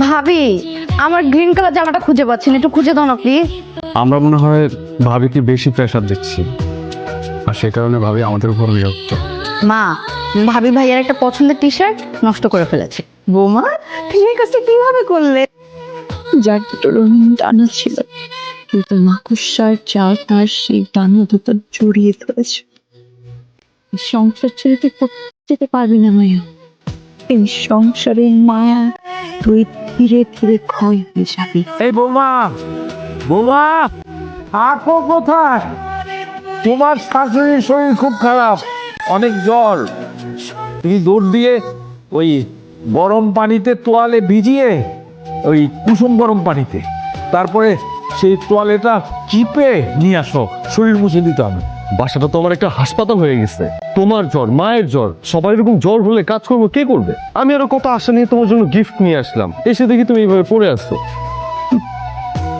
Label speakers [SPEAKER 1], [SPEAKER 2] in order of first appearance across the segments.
[SPEAKER 1] ভাবি, আমার green colour জামাটা খুঁজে পাচ্ছি না, একটু খুঁজে দাও না প্লিজ।
[SPEAKER 2] আমরা মনে হয় ভাবিকে বেশি প্রেশার দিচ্ছি, আর সে কারণে ভাবি আমাদের উপর বিরক্ত।
[SPEAKER 1] মা, ভাবি ভাইয়ের একটা পছন্দের টি শার্ট নষ্ট করে ফেলেছে। বৌমা, তুমি কাছে কিভাবে করলে?
[SPEAKER 3] যার দুটো রঙিন ডানা ছিল, কিন্তু মাকুসার চাল তার সেই ডানা দুটো জড়িয়ে ধরেছে। এই সংসার ছেড়ে তুই যেতে পারবি না মায়া। এই সংসারের মায়া তুই ধীরে ধীরে ক্ষয় হয়ে যাবি।
[SPEAKER 4] এই বৌমা, বৌমা থাকো কোথায়? তোমার শাশুড়ির শরীর খুব খারাপ, অনেক জ্বর। তুমি দৌড় দিয়ে ওই গরম পানিতে তোয়ালে ভিজিয়ে, ওই কুসুম গরম পানিতে, তারপরে সেই তোয়ালেটা চিপে নিয়ে আসো, শরীর মুছে দিতে হবে।
[SPEAKER 2] বাসাটা তো আমার একটা হাসপাতাল হয়ে গেছে। তোমার জ্বর, মায়ের জ্বর, সবাই এরকম জ্বর হলে কাজ করবো কে করবে? আমি আরো কত আশা নিয়ে তোমার জন্য গিফট নিয়ে আসলাম, এসে দেখি তুমি এইভাবে পড়ে আসছো।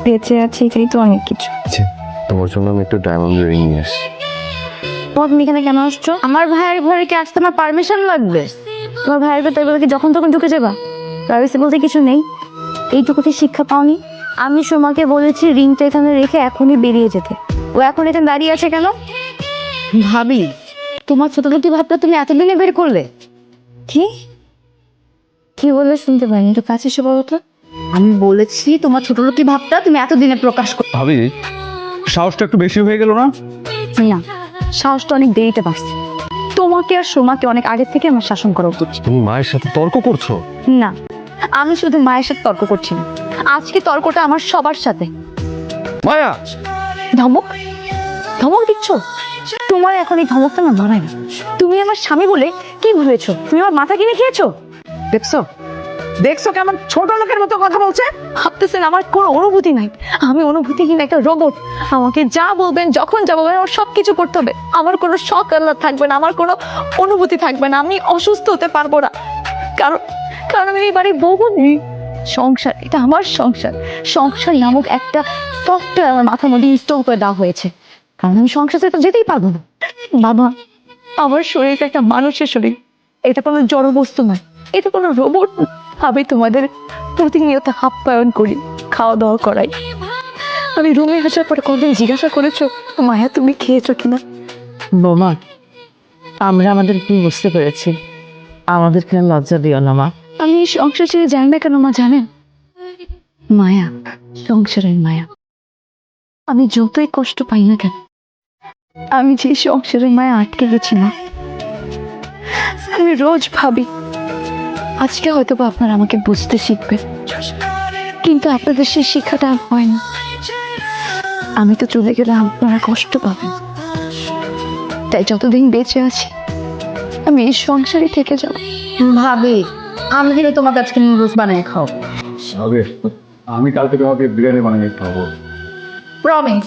[SPEAKER 3] বেঁচে আছি এটাই তো অনেক কিছু।
[SPEAKER 2] তোমার জন্য আমি একটা ডায়মন্ড রিং নিয়ে আসছি।
[SPEAKER 1] তুমি এখানে কেন আসছো? আমার ভাইয়ের ঘরে কি আসতে আমার পারমিশন লাগবে? তোমার ভাইয়ের ভেতরে বলে কি যখন তখন ঢুকে যাবা? প্রাইভেসি বলতে কিছু নেই? এইটুকুতে শিক্ষা পাওনি? আমি সোমাকে বলেছি রিংটা এখানে রেখে এখনই বেরিয়ে যেতে, ও এখন এখানে দাঁড়িয়ে আছে কেন? ভাবি, তোমার ছোট লোকটি ভাবটা তুমি এতদিনে বের করলে? কি কি বললে শুনতে পাইনি, একটু কাছে এসে বলো তো। আমি বলেছি তোমার ছোট লোকটি ভাবটা তুমি এতদিনে প্রকাশ করো
[SPEAKER 2] ভাবি, সাহসটা একটু বেশি হয়ে গেল না?
[SPEAKER 1] না, সাহসটা অনেক দেরিতে বাড়ছে। তোমাকে আর সোমাকে অনেক আগে থেকে আমার শাসন করা উচিত।
[SPEAKER 2] তুমি মায়ের সাথে তর্ক করছো?
[SPEAKER 1] না, আমি শুধু মায়ের সাথে তর্ক করছি না, আজকে তর্কটা আমার সবার সাথে।
[SPEAKER 2] মায়া,
[SPEAKER 1] ধমক ধমক দিচ্ছ? তোমার এখন এই ধমকটা না ধরাই না। তুমি আমার স্বামী বলে কি ভেবেছো? তুমি আমার মাথা কিনে খেয়েছো?
[SPEAKER 4] দেখছো দেখছো কেমন ছোট লোকের মতো কথা বলছে?
[SPEAKER 1] ভাবতেছেন আমার কোনো অনুভূতি নাই? আমি অনুভূতিহীন একটা রোবট। আমাকে যা বলবেন, যখন যা বলবেন, আমার সব কিছু করতে হবে। আমার কোনো শখ আহ্লাদ থাকবে না, আমার কোনো অনুভূতি থাকবে না। আমি অসুস্থ হতে পারবো না, কারণ কারণ আমি এই বাড়ির বউ নেই। সংসার, এটা আমার সংসার। সংসার নামক একটা সফটওয়্যার আমার মাথার মধ্যে ইনস্টল করে দেওয়া হয়েছে, কারণ আমি সংসার ছেড়ে তো যেতেই পারবো না। বাবা, আমার শরীরটা একটা মানুষের শরীর, এটা কোনো জড় বস্তু নয়, এটা কোনো রোবট। আমি তোমাদের প্রতিনিয়ত আপ্যায়ন করি, খাওয়া দাওয়া করাই। আমি রুমে আসার পরে কোনদিন জিজ্ঞাসা করেছো মায়া তুমি খেয়েছো কিনা?
[SPEAKER 5] বোমা, আমরা আমাদের কি বুঝতে পেরেছি, আমাদেরকে লজ্জা দিও না মা।
[SPEAKER 1] আমি এই সংসার ছেড়ে যাই না কেন মা জানেন? মায়া, সংসারের মায়া। আমি যতই কষ্ট পাই না কেন, আমি যে সংসারের মায়া আটকে গেছি না, আমি রোজ ভাবি আজকে হয়তো বা আপনারা আমাকে বুঝতে শিখবে, কিন্তু আপনাদের সেই শিক্ষাটা আর হয় না। আমি তো চলে গেলে আপনারা কষ্ট পাবেন, তাই যতদিন বেঁচে আছি আমি এই সংসারে থেকে যাব। ভাবি, আমি কিন্তু তোমার কাছে নুডলস বানিয়ে খাও।
[SPEAKER 2] আমি কাল থেকে আমাকে বিরিয়ানি বানিয়ে খাবো।
[SPEAKER 1] প্রমিস।